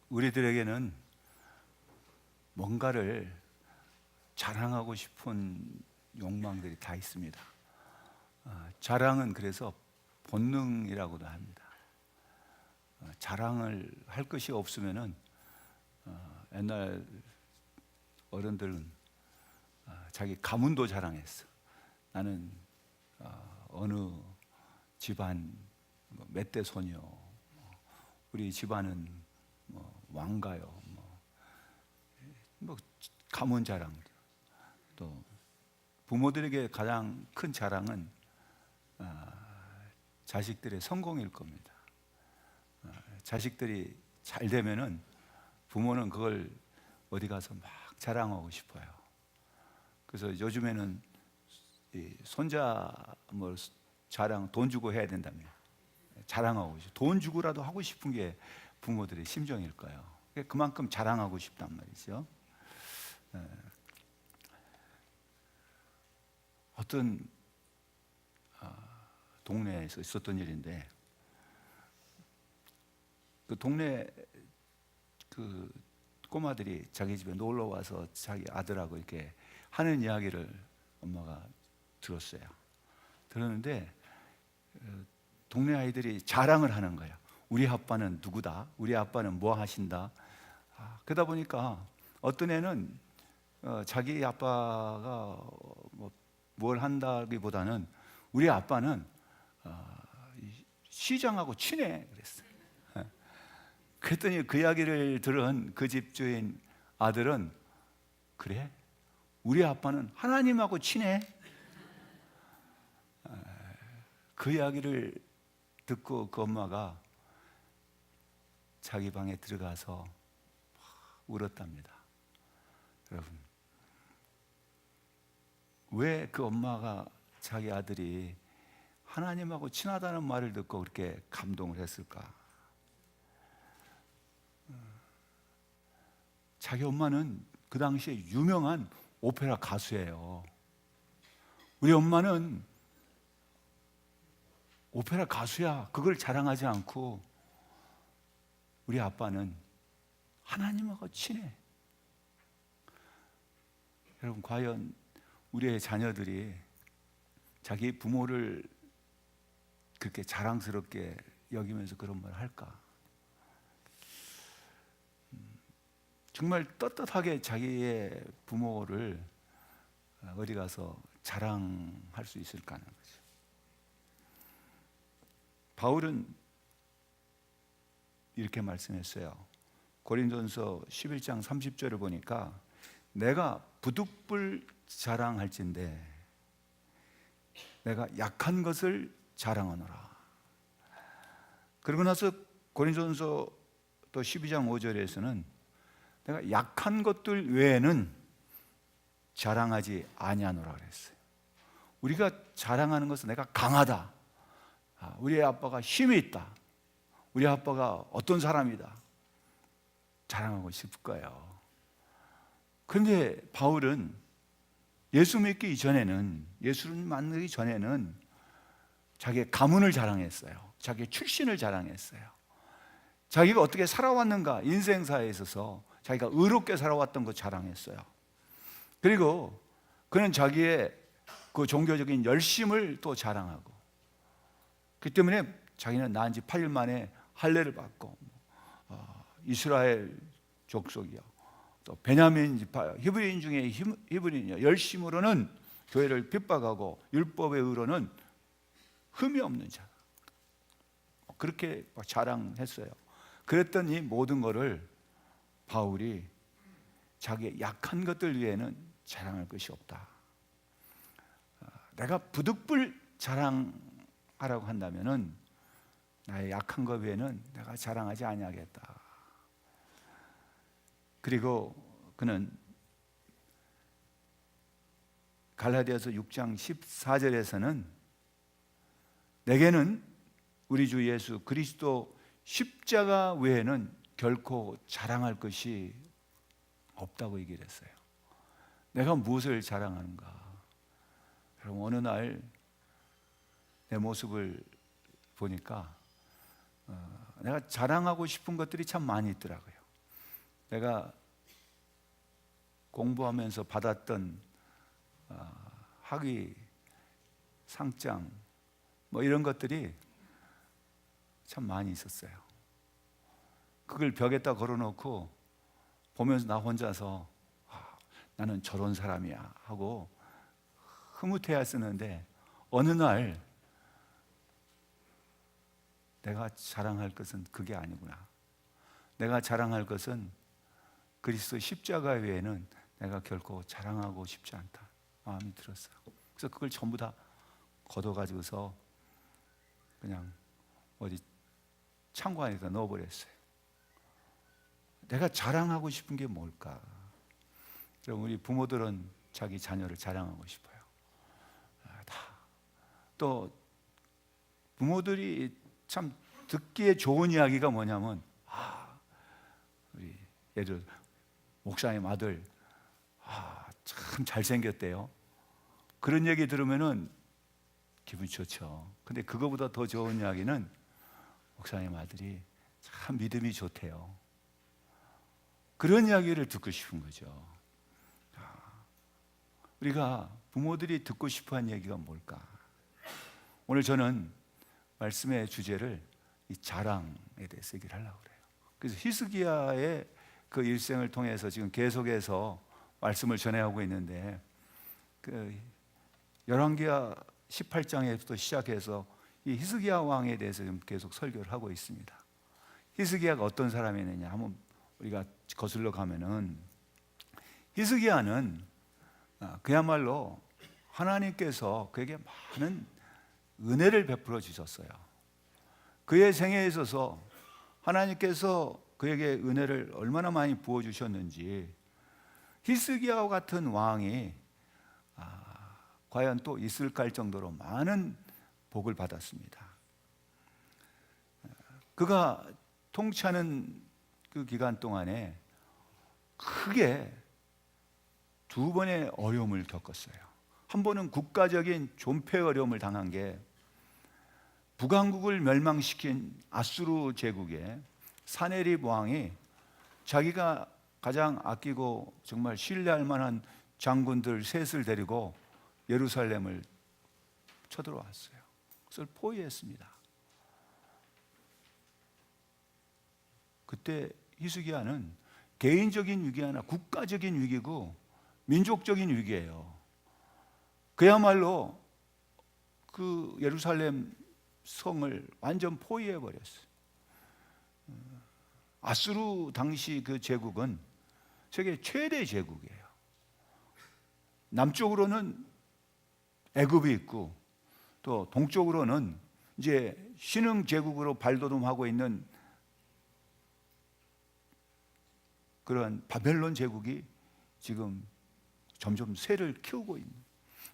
우리들에게는 뭔가를 자랑하고 싶은 욕망들이 다 있습니다. 자랑은 그래서 본능이라고도 합니다. 자랑을 할 것이 없으면은 옛날 어른들은 자기 가문도 자랑했어. 나는 어느 집안 몇 대 소녀, 우리 집안은 왕가요. 가문 자랑. 또 부모들에게 가장 큰 자랑은 자식들의 성공일 겁니다. 자식들이 잘 되면은 부모는 그걸 어디 가서 막 자랑하고 싶어요. 그래서 요즘에는 이 손자 자랑 돈 주고 해야 된다며 자랑하고 싶어. 돈 주고라도 하고 싶은 게 부모들의 심정일 거예요. 그만큼 자랑하고 싶단 말이죠. 어떤 동네에서 있었던 일인데, 그 동네 그 꼬마들이 자기 집에 놀러 와서 자기 아들하고 이렇게 하는 이야기를 엄마가 들었어요. 들었는데 동네 아이들이 자랑을 하는 거예요. 우리 아빠는 누구다? 우리 아빠는 뭐 하신다? 그러다 보니까 어떤 애는 자기 아빠가 뭘 한다기보다는 우리 아빠는 시장하고 친해 그랬어요. 그랬더니 그 이야기를 들은 그 집주인 아들은, 그래? 우리 아빠는 하나님하고 친해? 그 이야기를 듣고 그 엄마가 자기 방에 들어가서 울었답니다. 여러분, 왜 그 엄마가 자기 아들이 하나님하고 친하다는 말을 듣고 그렇게 감동을 했을까? 자기 엄마는 그 당시에 유명한 오페라 가수예요. 우리 엄마는 오페라 가수야. 그걸 자랑하지 않고 우리 아빠는 하나님하고 친해. 여러분, 과연 우리의 자녀들이 자기 부모를 그렇게 자랑스럽게 여기면서 그런 말 할까? 정말 떳떳하게 자기의 부모를 어디 가서 자랑할 수 있을까 하는 거죠. 바울은 이렇게 말씀했어요. 고린도전서 11장 30절을 보니까 내가 부득불 자랑할진대 내가 약한 것을 자랑하노라. 그러고 나서 고린도전서 또 12장 5절에서는 내가 약한 것들 외에는 자랑하지 아니하노라 그랬어요. 우리가 자랑하는 것은 내가 강하다, 우리 아빠가 힘이 있다, 우리 아빠가 어떤 사람이다 자랑하고 싶을 거예요. 그런데 바울은 예수 믿기 이전에는, 예수를 만나기 전에는 자기의 가문을 자랑했어요. 자기의 출신을 자랑했어요. 자기가 어떻게 살아왔는가, 인생사에 있어서 자기가 의롭게 살아왔던 거 자랑했어요. 그리고 그는 자기의 그 종교적인 열심을 또 자랑하고, 그렇기 때문에 자기는 낳은 지 8일 만에 할례를 받고 이스라엘 족속이요, 또 베냐민 지파 히브리인 중에 히브리인이요, 열심으로는 교회를 핍박하고 율법의 의로는 흠이 없는 자, 그렇게 자랑했어요. 그랬던 이 모든 것을 바울이 자기의 약한 것들 위에는 자랑할 것이 없다. 내가 부득불 자랑하라고 한다면은 나의 약한 것 외에는 내가 자랑하지 아니하겠다. 그리고 그는 갈라디아서 6장 14절에서는 내게는 우리 주 예수 그리스도 십자가 외에는 결코 자랑할 것이 없다고 얘기를 했어요. 내가 무엇을 자랑하는가? 여러분, 어느 날 내 모습을 보니까 내가 자랑하고 싶은 것들이 참 많이 있더라고요. 내가 공부하면서 받았던 학위, 상장 뭐 이런 것들이 참 많이 있었어요. 그걸 벽에다 걸어놓고 보면서 나 혼자서 나는 저런 사람이야 하고 흐뭇해야 쓰는데, 어느 날 내가 자랑할 것은 그게 아니구나, 내가 자랑할 것은 그리스도 십자가 외에는 내가 결코 자랑하고 싶지 않다 마음이 들었어요. 그래서 그걸 전부 다 걷어가지고서 그냥 어디 창고 안에다 넣어버렸어요. 내가 자랑하고 싶은 게 뭘까? 우리 부모들은 자기 자녀를 자랑하고 싶어요. 또 부모들이 참 듣기에 좋은 이야기가 뭐냐면, 우리 예를 들어 목사님 아들 참 잘생겼대요. 그런 얘기 들으면은 기분이 좋죠. 근데 그거보다 더 좋은 이야기는 목사님 아들이 참 믿음이 좋대요. 그런 이야기를 듣고 싶은 거죠. 우리가 부모들이 듣고 싶어하는 얘기가 뭘까? 오늘 저는 말씀의 주제를 이 자랑에 대해서 얘기를 하려고 그래요. 그래서 히스기야의 그 일생을 통해서 지금 계속해서 말씀을 전해오고 있는데, 그 열왕기하 18장에부터 시작해서 이 히스기야 왕에 대해서 좀 계속 설교를 하고 있습니다. 히스기야가 어떤 사람이었느냐 한번 우리가 거슬러 가면은, 히스기야는 그야말로 하나님께서 그에게 많은 은혜를 베풀어 주셨어요. 그의 생애에 있어서 하나님께서 그에게 은혜를 얼마나 많이 부어 주셨는지, 히스기야와 같은 왕이 과연 또 있을까 할 정도로 많은 복을 받았습니다. 그가 통치하는 그 기간 동안에 크게 두 번의 어려움을 겪었어요. 한 번은 국가적인 존폐 어려움을 당한 게, 북왕국을 멸망시킨 아수르 제국의 사네립 왕이 자기가 가장 아끼고 정말 신뢰할 만한 장군들 셋을 데리고 예루살렘을 쳐들어왔어요. 그것을 포위했습니다. 그때 히스기야는 개인적인 위기가 아니라 국가적인 위기고 민족적인 위기예요. 그야말로 그 예루살렘 성을 완전 포위해 버렸어요. 아수르 당시 그 제국은 세계 최대 제국이에요. 남쪽으로는 애굽이 있고, 또 동쪽으로는 이제 신흥 제국으로 발돋움하고 있는 그런 바벨론 제국이 지금 점점 세를 키우고 있는,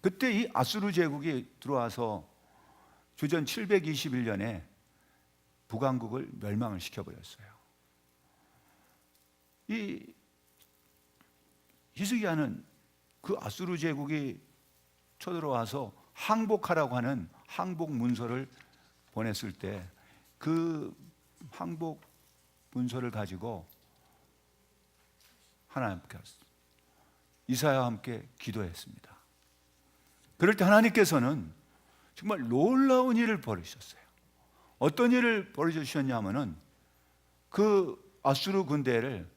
그때 이 아수르 제국이 들어와서 주전 721년에 북왕국을 멸망을 시켜버렸어요. 이 히스기야는 그 아수르 제국이 쳐들어와서 항복하라고 하는 항복 문서를 보냈을 때, 그 항복 문서를 가지고 하나님께 이사야와 함께 기도했습니다. 그럴 때 하나님께서는 정말 놀라운 일을 벌이셨어요. 어떤 일을 벌이셨냐면은, 그 아수르 군대를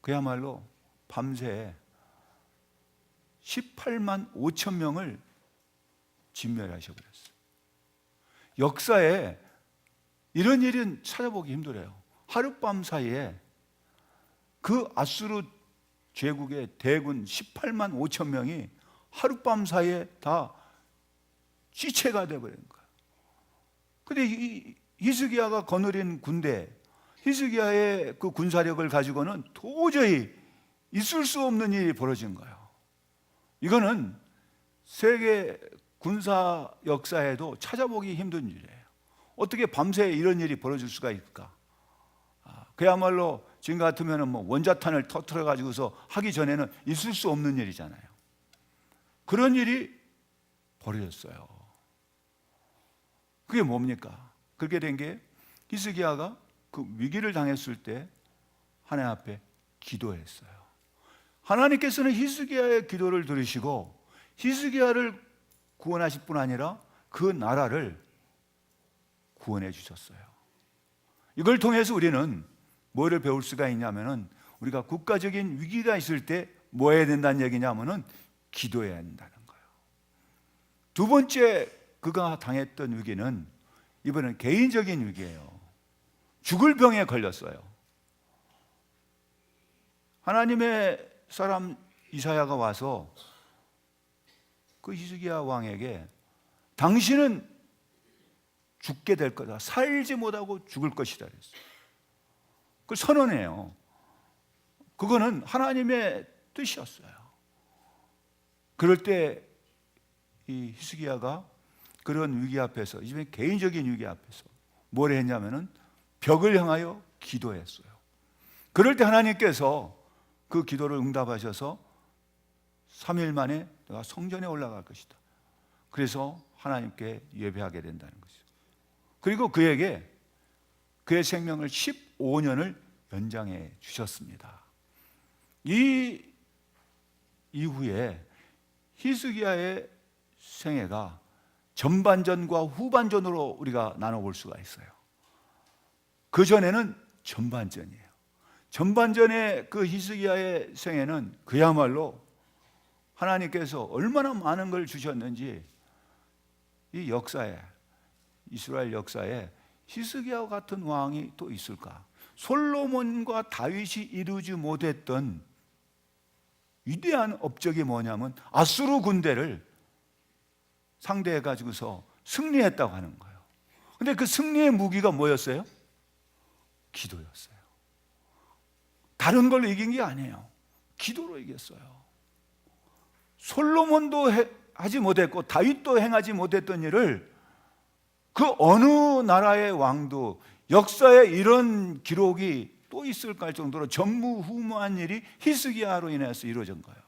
그야말로 밤새 18만 5천 명을 진멸하셔버렸어요. 역사에 이런 일은 찾아보기 힘들어요. 하룻밤 사이에 그 아수르 제국의 대군 18만 5천 명이 하룻밤 사이에 다 시체가 되어버린 거예요. 근데 이 히스기야가 거느린 군대, 히스기야의 그 군사력을 가지고는 도저히 있을 수 없는 일이 벌어진 거예요. 이거는 세계 군사 역사에도 찾아보기 힘든 일이에요. 어떻게 밤새 이런 일이 벌어질 수가 있을까? 그야말로 지금 같으면 뭐 원자탄을 터뜨려 가지고서 하기 전에는 있을 수 없는 일이잖아요. 그런 일이 벌어졌어요. 그게 뭡니까? 그렇게 된 게, 히스기야가 그 위기를 당했을 때 하나님 앞에 기도했어요. 하나님께서는 히스기야의 기도를 들으시고 히스기야를 구원하실 뿐 아니라 그 나라를 구원해 주셨어요. 이걸 통해서 우리는 뭐를 배울 수가 있냐면은, 우리가 국가적인 위기가 있을 때 뭐 해야 된다는 얘기냐면은 기도해야 한다는 거예요. 두 번째 그가 당했던 위기는 이번엔 개인적인 위기예요. 죽을 병에 걸렸어요. 하나님의 사람 이사야가 와서 그 히스기야 왕에게 당신은 죽게 될 거다, 살지 못하고 죽을 것이다 그랬어요. 그걸 선언해요. 그거는 하나님의 뜻이었어요. 그럴 때 이 히스기야가 그런 위기 앞에서, 이제 개인적인 위기 앞에서 뭘 했냐면은 벽을 향하여 기도했어요. 그럴 때 하나님께서 그 기도를 응답하셔서 3일 만에 내가 성전에 올라갈 것이다. 그래서 하나님께 예배하게 된다는 거죠. 그리고 그에게 그의 생명을 15년을 연장해 주셨습니다. 이 이후에 히스기야의 생애가 전반전과 후반전으로 우리가 나눠볼 수가 있어요. 그 전에는 전반전이에요. 전반전의 그 히스기야의 생애는 그야말로 하나님께서 얼마나 많은 걸 주셨는지, 이 역사에, 이스라엘 역사에 히스기야와 같은 왕이 또 있을까? 솔로몬과 다윗이 이루지 못했던 위대한 업적이 뭐냐면 아수르 군대를 상대해 가지고서 승리했다고 하는 거예요. 근데 그 승리의 무기가 뭐였어요? 기도였어요. 다른 걸로 이긴 게 아니에요. 기도로 이겼어요. 솔로몬도 하지 못했고 다윗도 행하지 못했던 일을 그 어느 나라의 왕도, 역사에 이런 기록이 또 있을까 할 정도로 전무후무한 일이 히스기야로 인해서 이루어진 거예요.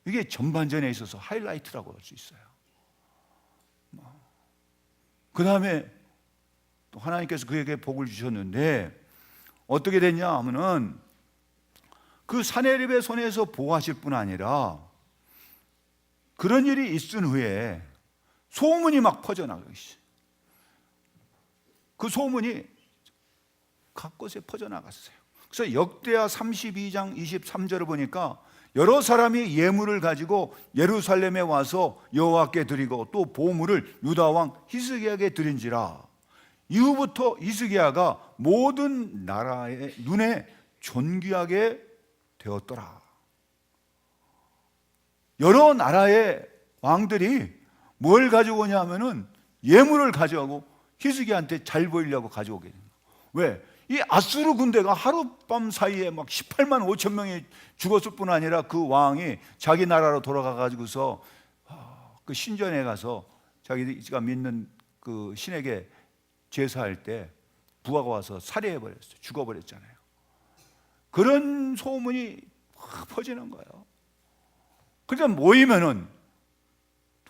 이게 전반전에 있어서 하이라이트라고 할 수 있어요. 그 다음에 또 하나님께서 그에게 복을 주셨는데 어떻게 됐냐 하면은, 그 사내립의 손에서 보호하실 뿐 아니라 그런 일이 있은 후에 소문이 막 퍼져나가기 시작해요. 그 소문이 각 곳에 퍼져나갔어요. 그래서 역대하 32장 23절을 보니까 여러 사람이 예물을 가지고 예루살렘에 와서 여호와께 드리고 또 보물을 유다 왕 히스기야에게 드린지라. 이후부터 히스기야가 모든 나라의 눈에 존귀하게 되었더라. 여러 나라의 왕들이 뭘 가지고 오냐면은 예물을 가져오고 히스기야한테 잘 보이려고 가져오게 됩니다. 왜? 이 아수르 군대가 하룻밤 사이에 막 18만 5천 명이 죽었을 뿐 아니라 그 왕이 자기 나라로 돌아가 가지고서 그 신전에 가서 자기가 믿는 그 신에게 제사할 때 부하가 와서 살해해 버렸어요. 죽어 버렸잖아요. 그런 소문이 확 퍼지는 거예요. 그러니까 모이면은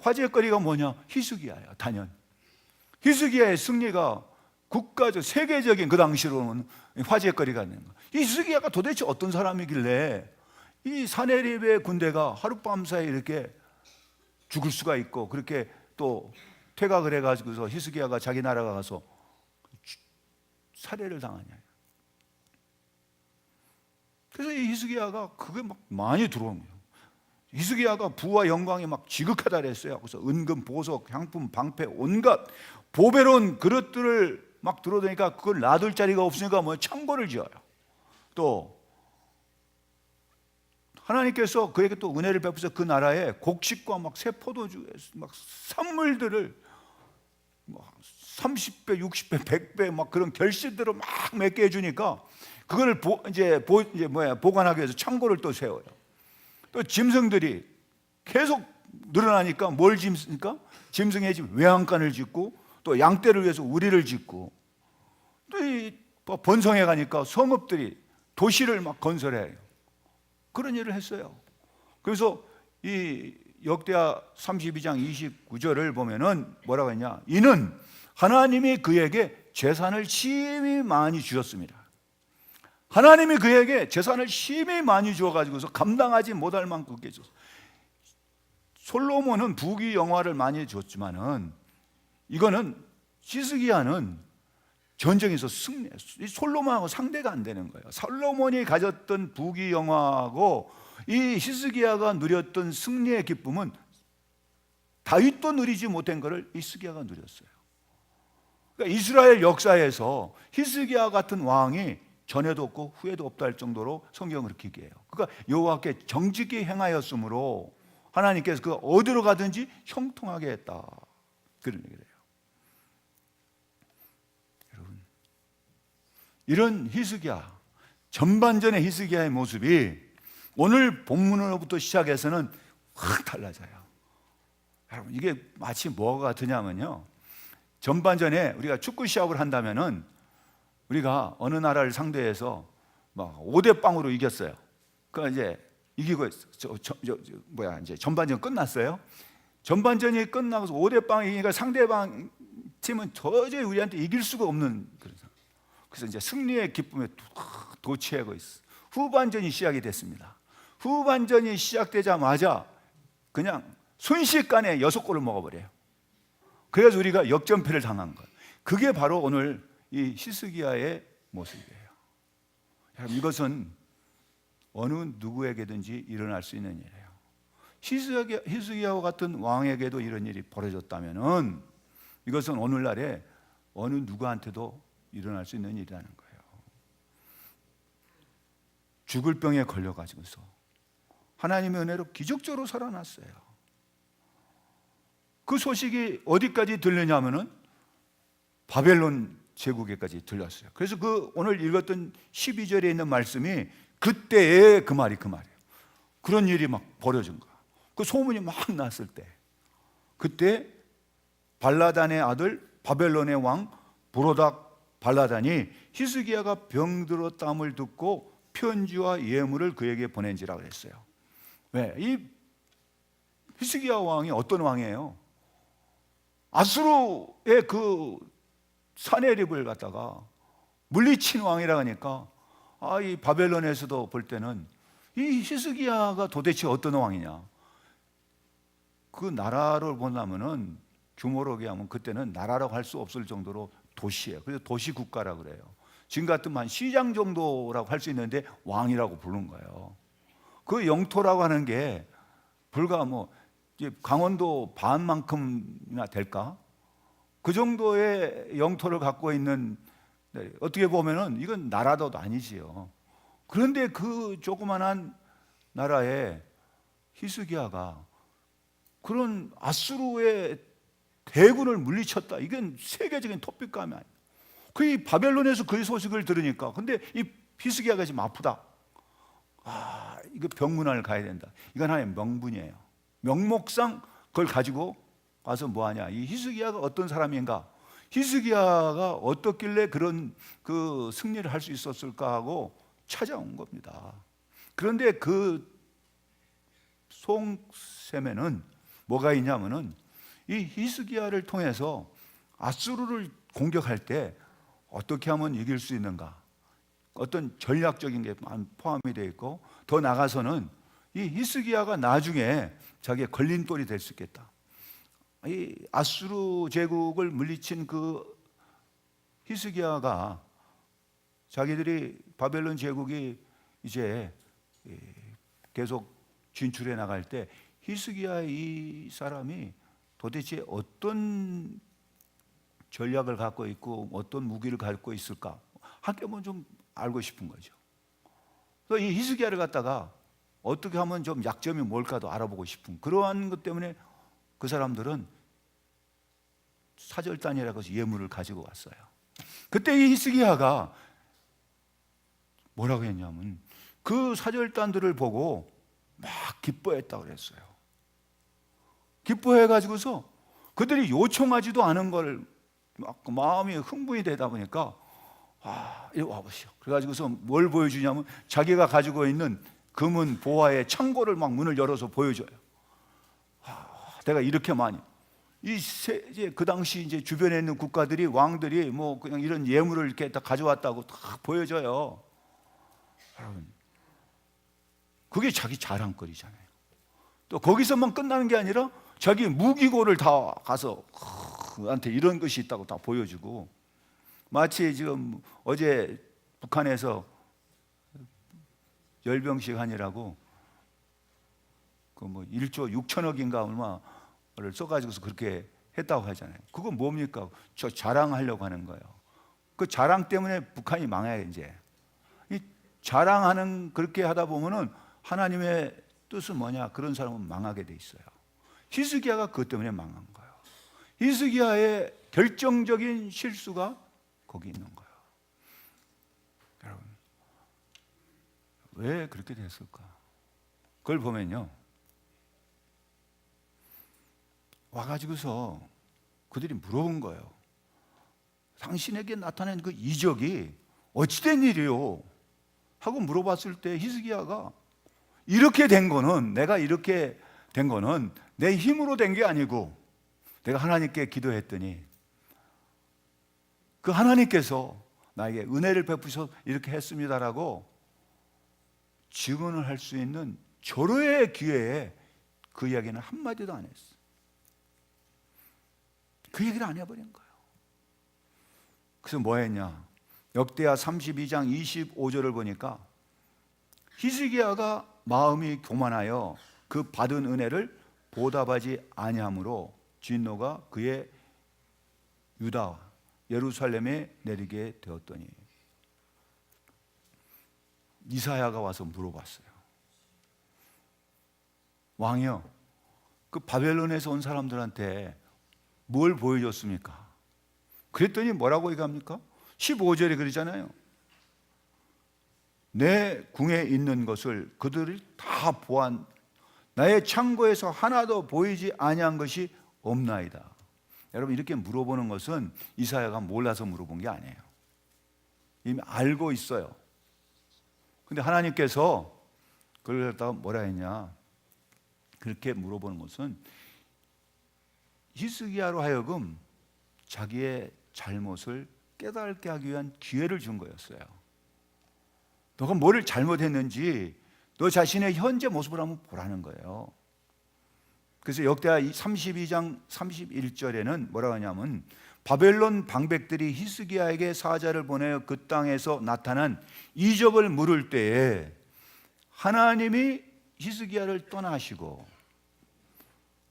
화제거리가 뭐냐? 히스기야예요. 단연 히스기야의 승리가 국가적, 세계적인 그 당시로는 화제거리가 되는 거예요. 히스기야가 도대체 어떤 사람이길래 이 사내립의 군대가 하룻밤 사이에 이렇게 죽을 수가 있고, 그렇게 또 퇴각을 해가지고서 히스기야가 자기 나라가 가서 살해를 당하냐. 그래서 이 히스기야가 그게 막 많이 들어온 거예요. 히스기야가 부와 영광이 막 지극하다 그랬어요. 그래서 은금, 보석, 향품, 방패, 온갖 보배로운 그릇들을 막 들어오니까 그걸 놔둘 자리가 없으니까 뭐 창고를 지어요. 또 하나님께서 그에게 또 은혜를 베푸셔서 그 나라에 곡식과 막 새 포도주, 막 산물들을 뭐 30배, 60배, 100배 막 그런 결실들을 막 맺게 해주니까 그걸 보관하기 위해서 창고를 또 세워요. 또 짐승들이 계속 늘어나니까 뭘 짐습니까? 짐승의 집 외양간을 짓고 또 양떼를 위해서 우리를 짓고, 또 이 번성해 가니까 성읍들이 도시를 막 건설해요. 그런 일을 했어요. 그래서 이 역대하 32장 29절을 보면은 뭐라고 했냐? 이는 하나님이 그에게 재산을 심히 많이 주셨습니다. 하나님이 그에게 재산을 심히 많이 주어가지고서 감당하지 못할 만큼 그렇게 줬어요. 솔로몬은 부귀 영화를 많이 줬지만은 이거는 히스기야는 전쟁에서 승리. 솔로몬하고 상대가 안 되는 거예요. 솔로몬이 가졌던 부귀 영화하고 이 히스기야가 누렸던 승리의 기쁨은 다윗도 누리지 못한 것을 히스기야가 누렸어요. 그러니까 이스라엘 역사에서 히스기야 같은 왕이 전에도 없고 후에도 없다 할 정도로 성경은 그렇게 얘기해요. 그러니까 여호와께 정직히 행하였으므로 하나님께서 그 어디로 가든지 형통하게 했다, 그런 얘기를 해요. 여러분, 이런 히스기야, 전반전의 히스기야의 모습이 오늘 본문으로부터 시작해서는 확 달라져요. 여러분, 이게 마치 뭐가 같으냐면요, 전반전에 우리가 축구 시합을 한다면은 우리가 어느 나라를 상대해서 막 5대0으로 이겼어요. 그러니까 이제 이기고 이제 전반전 끝났어요. 전반전이 끝나고서 5대0이니까 상대방 팀은 도저히 우리한테 이길 수가 없는 그런 상황. 그래서 이제 승리의 기쁨에 도취하고 있어. 후반전이 시작이 됐습니다. 후반전이 시작되자마자 그냥 순식간에 6골을 먹어버려요. 그래서 우리가 역전패를 당한 거예요. 그게 바로 오늘 이 히스기야의 모습이에요. 여러분, 이것은 어느 누구에게든지 일어날 수 있는 일이에요. 히스기야와 같은 왕에게도 이런 일이 벌어졌다면은 이것은 오늘날에 어느 누구한테도 일어날 수 있는 일이라는 거예요. 죽을 병에 걸려가지고서 하나님의 은혜로 기적적으로 살아났어요. 그 소식이 어디까지 들리냐면은 바벨론 제국에까지 들렸어요. 그래서 그 오늘 읽었던 12절에 있는 말씀이 그때의 그 말이에요. 그런 일이 막 벌어진 거야. 그 소문이 막 났을 때, 그때 발라단의 아들 바벨론의 왕 브로닥 발라단이 히스기야가 병들었다함을 듣고 편지와 예물을 그에게 보낸지라고 했어요. 왜? 이 히스기야 왕이 어떤 왕이에요? 아수르의 그 사네립을 갖다가 물리친 왕이라 하니까 이 바벨론에서도 볼 때는 이 히스기야가 도대체 어떤 왕이냐, 그 나라를 본다면은 규모로 얘기하면 그때는 나라라고 할 수 없을 정도로 도시예요. 그래서 도시 국가라고 그래요. 지금 같으면 한 시장 정도라고 할 수 있는데 왕이라고 부른 거예요. 그 영토라고 하는 게 불과 강원도 반만큼이나 될까? 그 정도의 영토를 갖고 있는, 어떻게 보면은 이건 나라도 아니지요. 그런데 그 조그만한 나라에 히스기야가 그런 아수르의 대군을 물리쳤다. 이건 세계적인 토픽감이 아니에요. 그 바벨론에서 그 소식을 들으니까, 근데 이 히스기야가 지금 아프다. 이거 병문안을 가야 된다. 이건 하나의 명분이에요. 명목상 그걸 가지고 와서 뭐하냐, 이 히스기야가 어떤 사람인가, 히스기야가 어떻길래 그런 그 승리를 할 수 있었을까 하고 찾아온 겁니다. 그런데 그 송셈에는 뭐가 있냐면은 이 히스기야를 통해서 아수르를 공격할 때 어떻게 하면 이길 수 있는가, 어떤 전략적인 게 포함이 되어 있고, 더 나가서는 이 히스기야가 나중에 자기의 걸림돌이 될 수 있겠다. 이 아수르 제국을 물리친 그 히스기야가 자기들이 바벨론 제국이 이제 계속 진출해 나갈 때 히스기야 이 사람이 도대체 어떤 전략을 갖고 있고 어떤 무기를 갖고 있을까 한꺼번에 좀 알고 싶은 거죠. 그래서 이 히스기야를 갖다가 어떻게 하면 좀 약점이 뭘까도 알아보고 싶은 그러한 것 때문에 그 사람들은 사절단이라고 해서 예물을 가지고 왔어요. 그때 이 히스기야가 뭐라고 했냐면 그 사절단들을 보고 막 기뻐했다고 그랬어요. 기뻐해가지고서 그들이 요청하지도 않은 걸 막 마음이 흥분이 되다 보니까 이리 와보시오. 그래가지고서 뭘 보여주냐면 자기가 가지고 있는 금은 보화의 창고를 막 문을 열어서 보여줘요. 내가 이렇게 많이 이제 그 당시 이제 주변에 있는 국가들이 왕들이 뭐 그냥 이런 예물을 이렇게 다 가져왔다고 다 보여줘요. 여러분, 그게 자기 자랑거리잖아요. 또 거기서만 끝나는 게 아니라 자기 무기고를 다 가서 나한테 이런 것이 있다고 다 보여주고, 마치 지금 어제 북한에서 열병식 하느라고 그 뭐 1조 6천억인가 얼마를 써가지고서 그렇게 했다고 하잖아요. 그건 뭡니까? 저 자랑하려고 하는 거예요. 그 자랑 때문에 북한이 망해요. 이제 이 자랑하는 그렇게 하다 보면은 하나님의 뜻은 뭐냐? 그런 사람은 망하게 돼 있어요. 히스기야가 그것 때문에 망한 거예요. 히스기야의 결정적인 실수가 거기 있는 거예요. 여러분, 왜 그렇게 됐을까? 그걸 보면요, 와가지고서 그들이 물어본 거예요. 당신에게 나타낸 그 이적이 어찌된 일이요? 하고 물어봤을 때 히스기야가 이렇게 된 거는, 내가 이렇게 된 거는 내 힘으로 된 게 아니고 내가 하나님께 기도했더니 그 하나님께서 나에게 은혜를 베푸셔서 이렇게 했습니다라고 증언을 할 수 있는 절호의 기회에 그 이야기는 한마디도 안 했어. 그 얘기를 안 해버린 거예요. 그래서 뭐 했냐? 역대하 32장 25절을 보니까 히스기야가 마음이 교만하여 그 받은 은혜를 보답하지 아니함으로 진노가 그의 유다 예루살렘에 내리게 되었더니, 이사야가 와서 물어봤어요. 왕이요, 그 바벨론에서 온 사람들한테 뭘 보여줬습니까? 그랬더니 뭐라고 얘기합니까? 15절에 그러잖아요. 내 궁에 있는 것을 그들이 다 보안, 나의 창고에서 하나도 보이지 아니한 것이 없나이다. 여러분, 이렇게 물어보는 것은 이사야가 몰라서 물어본 게 아니에요. 이미 알고 있어요. 근데 하나님께서 그걸 갖다가 뭐라 했냐? 그렇게 물어보는 것은 히스기야로 하여금 자기의 잘못을 깨닫게 하기 위한 기회를 준 거였어요. 너가 뭐를 잘못했는지 너 자신의 현재 모습을 한번 보라는 거예요. 그래서 역대하 32장 31절에는 뭐라고 하냐면, 바벨론 방백들이 히스기야에게 사자를 보내어 그 땅에서 나타난 이적을 물을 때에 하나님이 히스기야를 떠나시고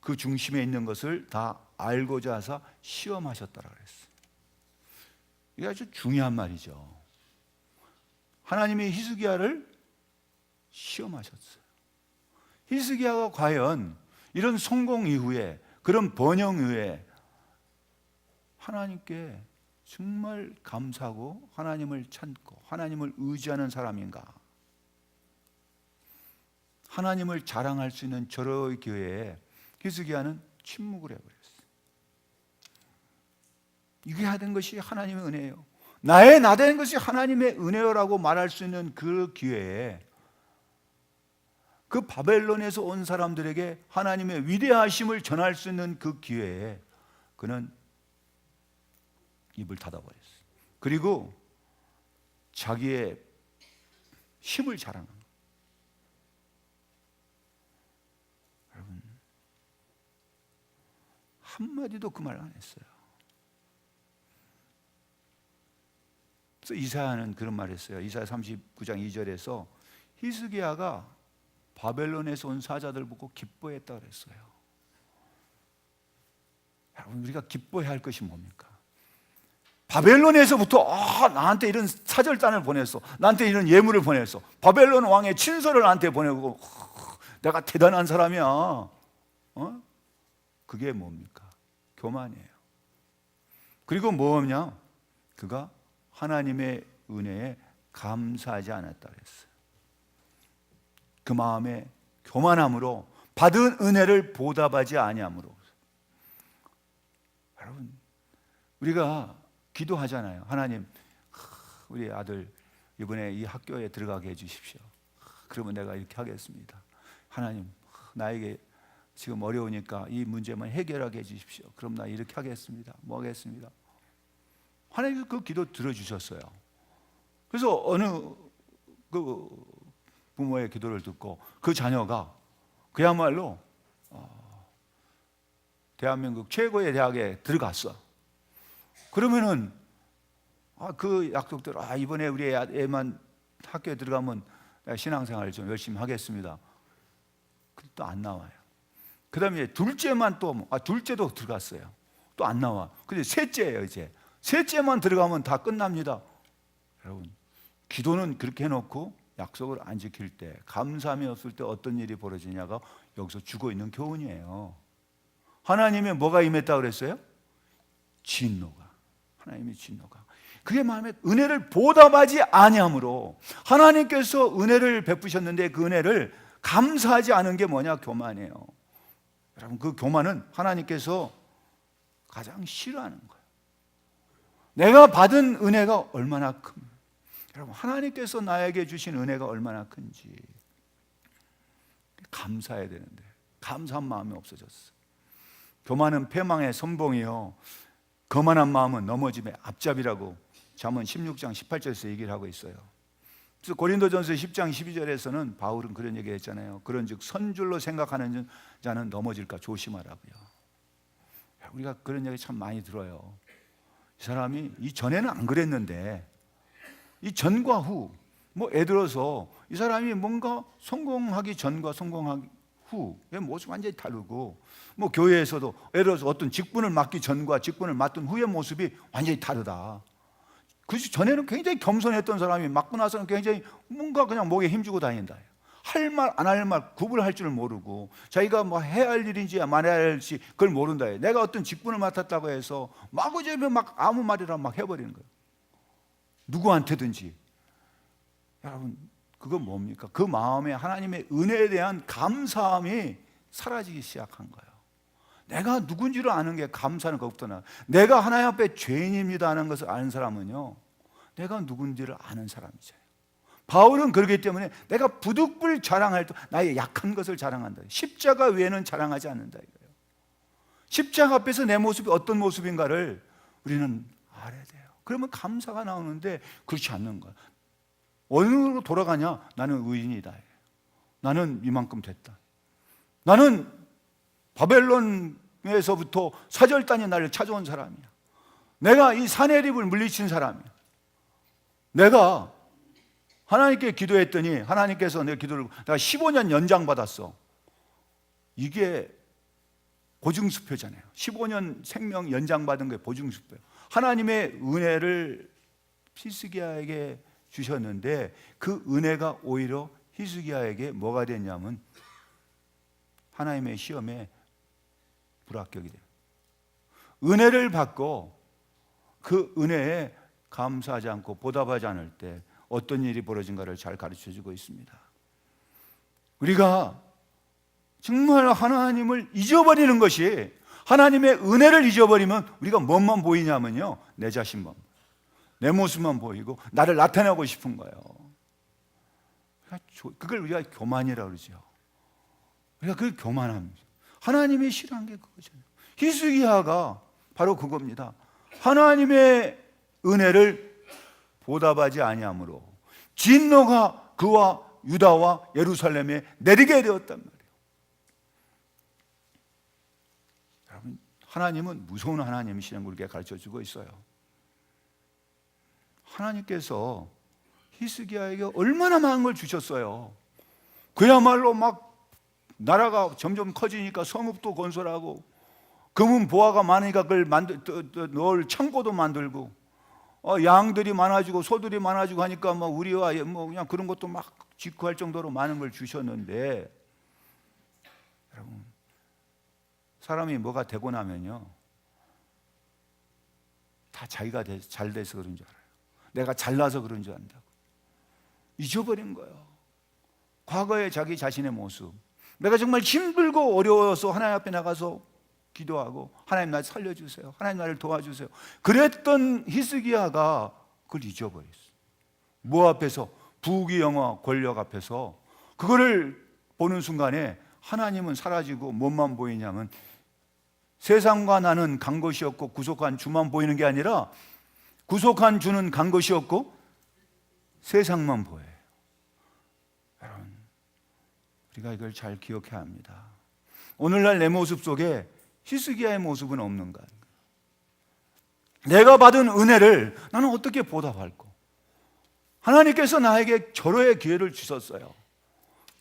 그 중심에 있는 것을 다 알고자 하사 시험하셨다라고 그랬어요. 이게 아주 중요한 말이죠. 하나님이 히스기야를 시험하셨어요. 히스기야가 과연 이런 성공 이후에, 그런 번영 이후에 하나님께 정말 감사하고 하나님을 찾고 하나님을 의지하는 사람인가? 하나님을 자랑할 수 있는 절호의 기회에 히스기야는 침묵을 해버렸어요. 이게 하던 것이 하나님의 은혜예요. 나 된 것이 하나님의 은혜요라고 말할 수 있는 그 기회에, 그 바벨론에서 온 사람들에게 하나님의 위대하심을 전할 수 있는 그 기회에 그는 입을 닫아버렸어요. 그리고 자기의 힘을 자랑합니다. 여러분, 한마디도 그 말 안 했어요. 그래서 이사야는 그런 말을 했어요. 이사야 39장 2절에서 히스기야가 바벨론에서 온 사자들 보고 기뻐했다 그랬어요. 여러분, 우리가 기뻐해야 할 것이 뭡니까? 바벨론에서부터 나한테 이런 사절단을 보냈어, 나한테 이런 예물을 보냈어, 바벨론 왕의 친서를 나한테 보내고 내가 대단한 사람이야. 그게 뭡니까? 교만이에요. 그리고 뭐냐? 그가 하나님의 은혜에 감사하지 않았다 그랬어요. 그 마음에 교만함으로 받은 은혜를 보답하지 아니함으로. 여러분, 우리가 기도하잖아요. 하나님, 우리 아들 이번에 이 학교에 들어가게 해주십시오. 그러면 내가 이렇게 하겠습니다. 하나님, 나에게 지금 어려우니까 이 문제만 해결하게 해주십시오. 그럼 나 이렇게 하겠습니다. 뭐 하겠습니다. 하나님께서 그 기도 들어주셨어요. 그래서 어느 그 부모의 기도를 듣고 그 자녀가 그야말로 대한민국 최고의 대학에 들어갔어. 그러면은 그 약속대로 이번에 우리 애만 학교에 들어가면 신앙생활을 좀 열심히 하겠습니다. 또 안 나와요. 그 다음에 둘째만 둘째도 들어갔어요. 또 안 나와. 근데 셋째예요. 이제 셋째만 들어가면 다 끝납니다. 여러분, 기도는 그렇게 해놓고 약속을 안 지킬 때, 감사함이 없을 때 어떤 일이 벌어지냐가 여기서 주고 있는 교훈이에요. 하나님의 뭐가 임했다고 그랬어요? 진노가. 하나님의 진노가. 그게 마음에 은혜를 보답하지 아니함으로, 하나님께서 은혜를 베푸셨는데 그 은혜를 감사하지 않은 게 뭐냐? 교만이에요. 여러분, 그 교만은 하나님께서 가장 싫어하는 거예요. 내가 받은 은혜가 얼마나 큽니까? 여러분, 하나님께서 나에게 주신 은혜가 얼마나 큰지 감사해야 되는데 감사한 마음이 없어졌어. 교만은 패망의 선봉이요, 거만한 마음은 넘어짐의 앞잡이라고 잠언 16장 18절에서 얘기를 하고 있어요. 그래서 고린도전서 10장 12절에서는 바울은 그런 얘기를 했잖아요. 그런즉 선줄로 생각하는 자는 넘어질까 조심하라고요. 우리가 그런 얘기 참 많이 들어요. 이 사람이 이전에는 안 그랬는데 이 전과 후, 예를 들어서 이 사람이 뭔가 성공하기 전과 성공하기 후의 모습이 완전히 다르고, 교회에서도 예를 들어서 어떤 직분을 맡기 전과 직분을 맡은 후의 모습이 완전히 다르다. 그 전에는 굉장히 겸손했던 사람이 맡고 나서는 굉장히 뭔가 그냥 목에 힘주고 다닌다. 할 말 안 할 말 구분할 줄 모르고, 자기가 해야 할 일인지 말해야 할 일인지 그걸 모른다. 내가 어떤 직분을 맡았다고 해서 마구잡이 아무 말이나 해버리는 거예요. 누구한테든지. 여러분, 그건 뭡니까? 그 마음에 하나님의 은혜에 대한 감사함이 사라지기 시작한 거예요. 내가 누군지를 아는 게 감사는 그것보다 내가 하나님 앞에 죄인입니다 하는 것을 아는 사람은요, 내가 누군지를 아는 사람이죠. 바울은 그렇기 때문에 내가 부득불 자랑할 때 나의 약한 것을 자랑한다. 십자가 외에는 자랑하지 않는다 이거예요. 십자가 앞에서 내 모습이 어떤 모습인가를 우리는 알아야 돼요. 그러면 감사가 나오는데 그렇지 않는 거야. 어디로 돌아가냐? 나는 의인이다. 나는 이만큼 됐다. 나는 바벨론에서부터 사절단이 나를 찾아온 사람이야. 내가 이 사내립을 물리친 사람이야. 내가 하나님께 기도했더니 하나님께서 내 기도를 내가 15년 연장받았어. 이게 보증수표잖아요. 15년 생명 연장받은 게 보증수표예요. 하나님의 은혜를 히스기야에게 주셨는데 그 은혜가 오히려 히스기야에게 뭐가 됐냐면 하나님의 시험에 불합격이 돼요. 은혜를 받고 그 은혜에 감사하지 않고 보답하지 않을 때 어떤 일이 벌어진가를 잘 가르쳐주고 있습니다. 우리가 정말 하나님을 잊어버리는 것이, 하나님의 은혜를 잊어버리면 우리가 뭐만 보이냐면요, 내 자신만, 내 모습만 보이고 나를 나타내고 싶은 거예요. 그걸 우리가 교만이라고 그러죠. 우리가 그걸 교만합니다. 하나님이 싫어한 게 그거잖아요. 히스기야가 바로 그겁니다. 하나님의 은혜를 보답하지 아니함으로 진노가 그와 유다와 예루살렘에 내리게 되었단 말이에요. 여러분, 하나님은 무서운 하나님이시라는 걸 우리가 가르쳐주고 있어요. 하나님께서 히스기야에게 얼마나 많은 걸 주셨어요. 그야말로 나라가 점점 커지니까 성읍도 건설하고 금은 보화가 많으니까 그걸 넣을 창고도 만들고, 양들이 많아지고 소들이 많아지고 하니까 우리와 그냥 그런 것도 짓고 할 정도로 많은 걸 주셨는데, 여러분, 사람이 뭐가 되고 나면요, 다 자기가 잘 돼서 그런 줄 알아요. 내가 잘나서 그런 줄 안다고. 잊어버린 거예요. 과거의 자기 자신의 모습. 내가 정말 힘들고 어려워서 하나님 앞에 나가서 기도하고 하나님 날 살려주세요, 하나님 나를 도와주세요, 그랬던 히스기야가 그걸 잊어버렸어요. 뭐 앞에서? 부귀영화 권력 앞에서 그거를 보는 순간에 하나님은 사라지고 뭐만 보이냐면 세상과 나는 간 것이 없고 구속한 주만 보이는 게 아니라 구속한 주는 간 것이 없고 세상만 보여요. 우리가 이걸 잘 기억해야 합니다. 오늘날 내 모습 속에 히스기야의 모습은 없는가? 내가 받은 은혜를 나는 어떻게 보답할까? 하나님께서 나에게 절호의 기회를 주셨어요.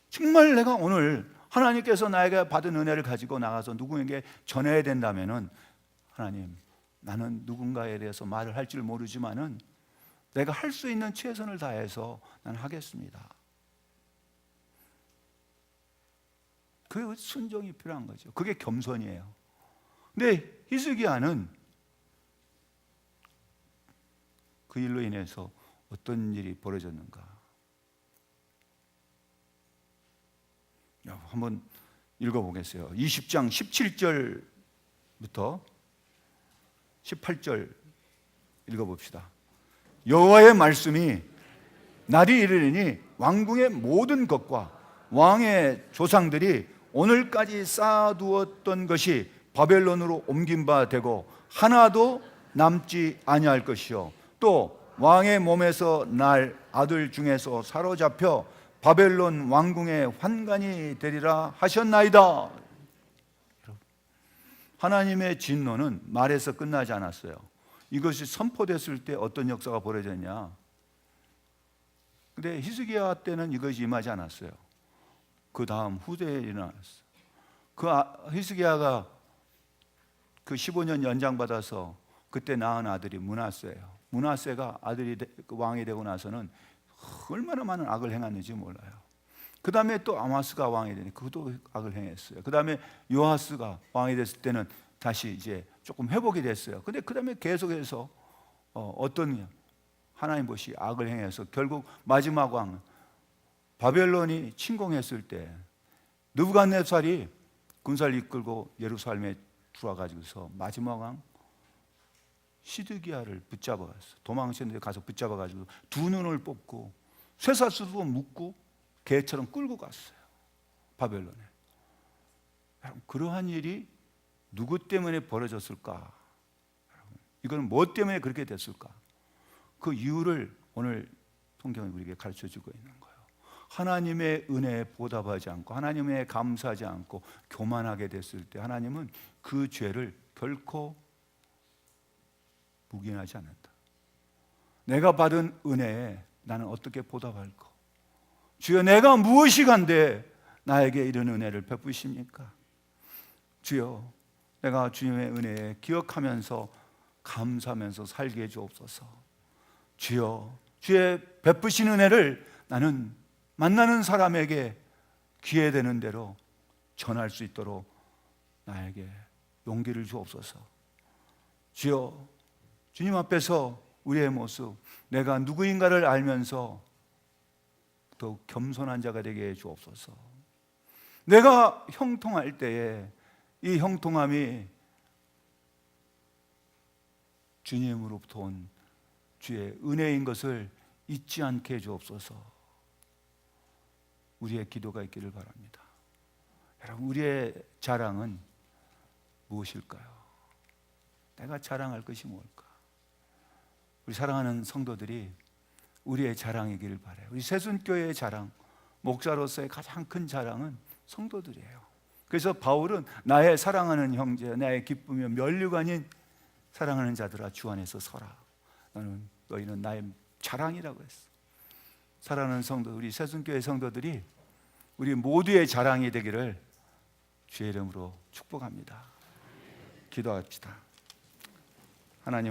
정말 내가 오늘 하나님께서 나에게 받은 은혜를 가지고 나가서 누구에게 전해야 된다면은, 하나님, 나는 누군가에 대해서 말을 할 줄 모르지만은 내가 할 수 있는 최선을 다해서 나는 하겠습니다. 그 순종이 필요한 거죠. 그게 겸손이에요. 근데 히스기야는 그 일로 인해서 어떤 일이 벌어졌는가? 한번 읽어보겠어요. 20장 17절부터 18절 읽어봅시다. 여호와의 말씀이 날이 이르리니 왕궁의 모든 것과 왕의 조상들이 오늘까지 쌓아두었던 것이 바벨론으로 옮긴 바 되고 하나도 남지 아니할 것이요, 또 왕의 몸에서 날 아들 중에서 사로잡혀 바벨론 왕궁의 환관이 되리라 하셨나이다. 하나님의 진노는 말에서 끝나지 않았어요. 이것이 선포됐을 때 어떤 역사가 벌어졌냐? 근데 히스기야 때는 이것이 임하지 않았어요. 그 다음 후대에 일어났어요. 히스기야가 그 15년 연장받아서 그때 낳은 아들이 므낫세예요. 므낫세가 아들이 왕이 되고 나서는 얼마나 많은 악을 행했는지 몰라요. 그 다음에 또 아마스가 왕이 되니 그것도 악을 행했어요. 그 다음에 요아스가 왕이 됐을 때는 다시 이제 조금 회복이 됐어요. 근데 그 다음에 계속해서 어떤 하나님 것이 악을 행해서 결국 마지막 왕 바벨론이 침공했을 때 느부갓네살이 군사를 이끌고 예루살렘에 들어와가지고서 마지막 왕 시드기야를 붙잡아갔어. 도망쳤는데 가서 붙잡아가지고 두 눈을 뽑고 쇠사슬로 묶고 개처럼 끌고 갔어요. 바벨론에. 그러한 일이 누구 때문에 벌어졌을까? 이건 뭐 때문에 그렇게 됐을까? 그 이유를 오늘 성경이 우리에게 가르쳐주고 있는 거예요. 하나님의 은혜에 보답하지 않고 하나님의 감사하지 않고 교만하게 됐을 때 하나님은 그 죄를 결코 묵인하지 않는다. 내가 받은 은혜에 나는 어떻게 보답할까? 주여, 내가 무엇이 간데 나에게 이런 은혜를 베푸십니까? 주여, 내가 주님의 은혜에 기억하면서 감사하면서 살게 해주옵소서. 주여, 주의 베푸신 은혜를 나는 만나는 사람에게 기회되는 대로 전할 수 있도록 나에게 용기를 주옵소서. 주여, 주님 앞에서 우리의 모습, 내가 누구인가를 알면서 더욱 겸손한 자가 되게 해 주옵소서. 내가 형통할 때에 이 형통함이 주님으로부터 온 주의 은혜인 것을 잊지 않게 해 주옵소서. 우리의 기도가 있기를 바랍니다. 여러분, 우리의 자랑은 무엇일까요? 내가 자랑할 것이 뭘까? 우리 사랑하는 성도들이 우리의 자랑이기를 바라요. 우리 새순교회의 자랑, 목사로서의 가장 큰 자랑은 성도들이에요. 그래서 바울은 나의 사랑하는 형제, 나의 기쁨이며 면류가 아닌 사랑하는 자들아 주 안에서 서라. 너희는 나의 자랑이라고 했어. 사랑하는 성도, 우리 새순교회 성도들이 우리 모두의 자랑이 되기를 주의 이름으로 축복합니다. 기도합시다. 하나님,